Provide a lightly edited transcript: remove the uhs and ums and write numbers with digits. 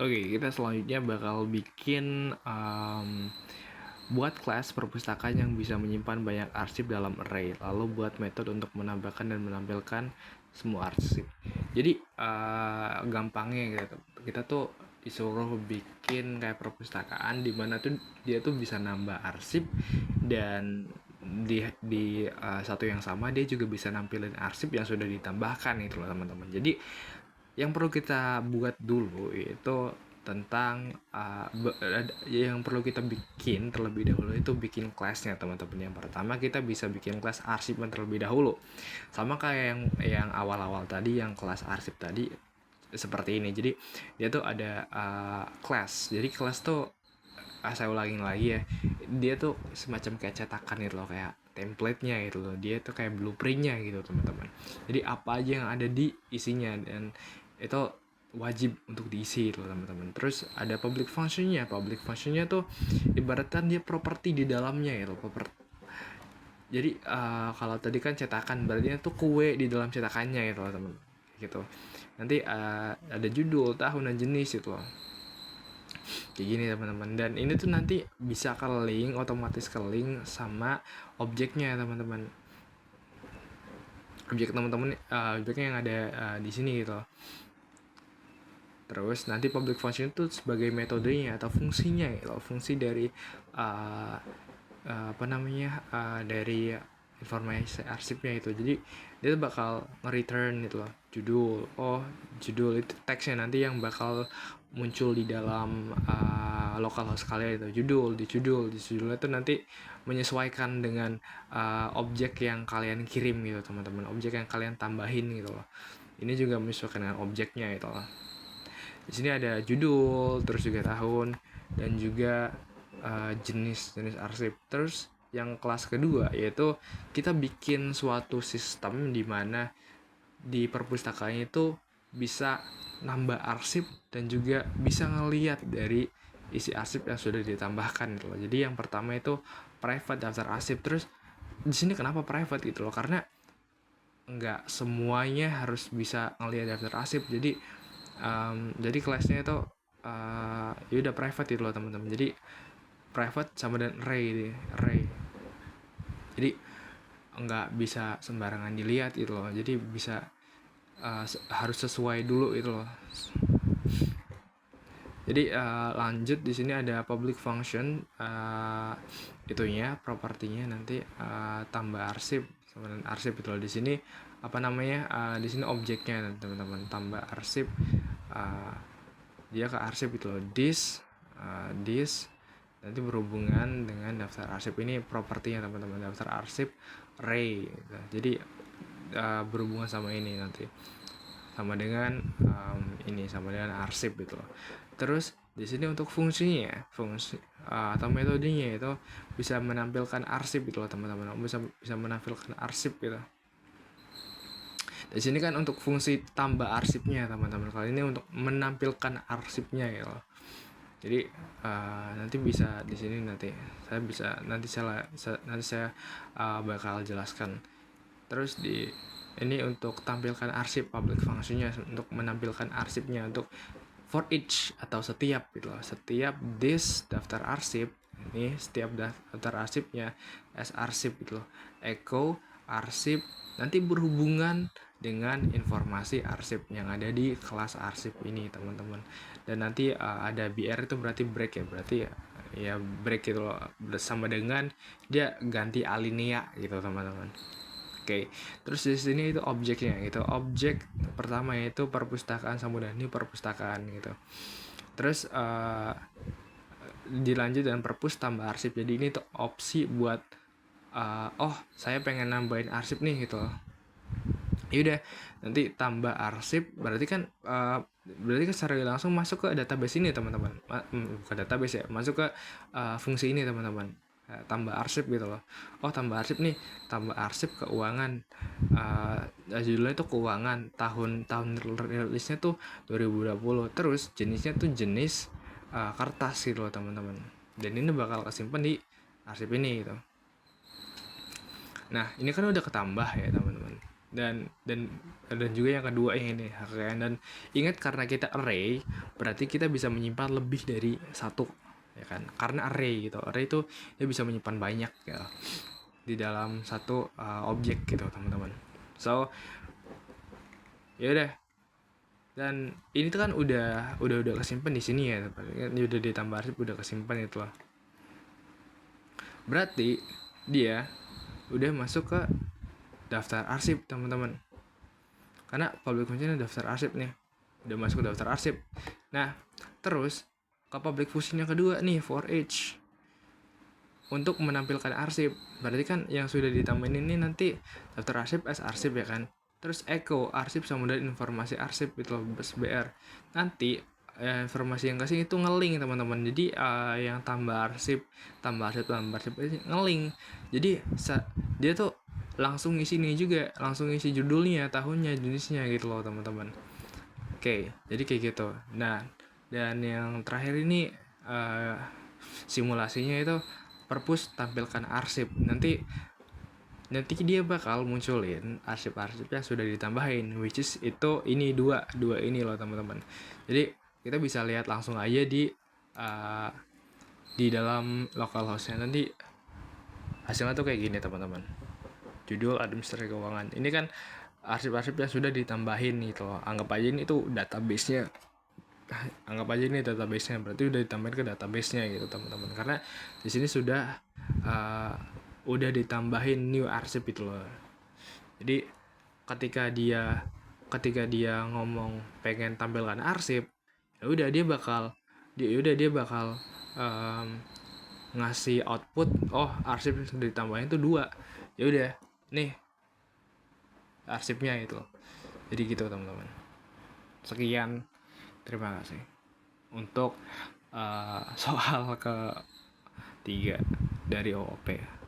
Oke, kita selanjutnya bakal bikin buat kelas perpustakaan yang bisa menyimpan banyak arsip dalam array. Lalu buat metode untuk menambahkan dan menampilkan semua arsip. Jadi gampangnya gitu, kita tuh disuruh bikin kayak perpustakaan di mana tuh dia tuh bisa nambah arsip, dan di satu yang sama dia juga bisa nampilin arsip yang sudah ditambahkan itu loh teman-teman. Jadi yang perlu kita buat dulu itu tentang yang perlu kita bikin terlebih dahulu itu bikin kelasnya teman-teman. Yang pertama kita bisa bikin kelas arsip terlebih dahulu, sama kayak yang awal-awal tadi, yang kelas arsip tadi seperti ini. Jadi dia tuh ada kelas. Jadi kelas tuh saya ulangin lagi ya, dia tuh semacam kayak cetakan gitu loh, kayak template-nya gitu loh, dia tuh kayak blueprint-nya gitu teman-teman. Jadi apa aja yang ada di isinya, dan itu wajib untuk diisi gitu teman-teman. Terus ada public function-nya. Public function-nya tuh ibaratkan dia properti di dalamnya gitu. Jadi kalau tadi kan cetakan, berarti itu kue di dalam cetakannya gitu teman gitu. Nanti ada judul, tahun, dan jenis itu loh, kayak gini teman-teman. Dan ini tuh nanti bisa ke link, otomatis ke link sama objeknya teman-teman. Objek teman-teman, objeknya yang ada di sini gitu. Terus nanti public function itu sebagai metodenya atau fungsinya gitu. Fungsi dari dari informasi arsipnya itu. Jadi dia bakal nge-return gitu loh, judul. Judul itu teksnya nanti yang bakal muncul di dalam localhost kalian itu. Di judulnya itu nanti menyesuaikan dengan objek yang kalian kirim gitu teman-teman, objek yang kalian tambahin gitu loh. Ini juga menyesuaikan dengan objeknya itu loh. Di sini ada judul, terus juga tahun, dan juga jenis arsip. Terus yang kelas kedua yaitu kita bikin suatu sistem di mana di perpustakaan itu bisa nambah arsip dan juga bisa ngelihat dari isi arsip yang sudah ditambahkan gitu loh. Jadi yang pertama itu private daftar arsip. Terus di sini kenapa private gitu loh? Karena nggak semuanya harus bisa ngelihat daftar arsip. Jadi kelasnya itu ya udah private gitu loh teman-teman. Jadi private sama dan array. Jadi nggak bisa sembarangan dilihat gitu loh. Jadi bisa harus sesuai dulu itu loh. Jadi lanjut, di sini ada public function, itunya propertinya nanti tambah arsip sama dan arsip itu loh. Di sini di sini objeknya teman-teman, tambah arsip, dia ke arsip itu loh. This nanti berhubungan dengan daftar arsip. Ini propertinya teman-teman, daftar arsip array gitu. Jadi berhubungan sama ini nanti, sama dengan ini, sama dengan arsip gitu loh. Terus di sini untuk fungsi atau metodenya itu bisa menampilkan arsip gitu loh teman-teman, bisa menampilkan arsip gitu. Di sini kan untuk fungsi tambah arsipnya teman-teman, kali ini untuk menampilkan arsipnya ya loh. Jadi nanti bisa di sini nanti saya bakal jelaskan. Terus ini untuk tampilkan arsip, public functionnya untuk menampilkan arsipnya, untuk for each atau setiap gitu loh. Setiap this daftar arsip, ini setiap daftar arsipnya as arsip gitu loh. Echo arsip nanti berhubungan dengan informasi arsip yang ada di kelas arsip ini teman-teman. Dan nanti ada BR itu berarti break ya, berarti ya break gitu loh, bersama dengan dia ganti alinea gitu teman-teman. Oke, terus di sini itu objeknya gitu. Objek pertama yaitu perpustakaan Samudani perpustakaan gitu. Terus dilanjut dengan perpus tambah arsip. Jadi ini tuh opsi buat saya pengen nambahin arsip nih gitu. Yaudah, nanti tambah arsip berarti kan secara langsung masuk ke database ini teman-teman. Bukan database ya, masuk ke fungsi ini teman-teman. Tambah arsip gitu loh. Tambah arsip nih, tambah arsip keuangan. Judulnya itu keuangan, tahun rilisnya tuh 2020. Terus jenisnya tuh jenis kertas gitu loh teman-teman. Dan ini bakal kesimpan di arsip ini gitu. Nah, ini kan udah ketambah ya teman-teman. dan juga yang kedua ini HKN. Dan ingat, karena kita array berarti kita bisa menyimpan lebih dari satu, ya kan, karena array gitu. Array itu dia bisa menyimpan banyak ya di dalam satu objek gitu teman-teman. So ya udah, dan ini tuh kan udah kesimpan di sini ya, ini udah ditambah arsip, udah kesimpan itu loh. Berarti dia udah masuk ke daftar arsip teman-teman, karena public function daftar arsip nih, udah masuk ke daftar arsip. Nah terus ke public function yang kedua nih, for each, untuk menampilkan arsip. Berarti kan yang sudah ditambahin ini nanti daftar arsip as arsip ya kan, terus echo arsip sama dengan informasi arsip itu loh, BR. Nanti informasi yang kasih itu ngeling teman-teman. Jadi yang tambah arsip ini ngeling. Jadi dia tuh langsung ngisi nih juga, langsung ngisi judulnya, tahunnya, jenisnya gitu loh teman-teman. Oke, jadi kayak gitu. Nah, dan yang terakhir ini simulasinya itu perpus tampilkan arsip. Nanti dia bakal munculin arsip-arsip yang sudah ditambahin, which is itu ini dua ini loh teman-teman. Jadi kita bisa lihat langsung aja di dalam localhost-nya. Nanti hasilnya tuh kayak gini teman-teman. Judul administrasi keuangan. Ini kan arsip-arsip yang sudah ditambahin gitu loh. Anggap aja ini tuh database-nya. Berarti udah ditambahin ke database-nya gitu teman-teman. Karena di sini sudah udah ditambahin new arsip itu loh. Jadi ketika dia ngomong pengen tampilkan arsip, ya udah dia bakal ngasih output, oh arsip yang sudah ditambahin tuh 2. Ya udah, nih arsipnya itu. Jadi gitu teman-teman. Sekian, terima kasih untuk soal ke 3 dari OOP.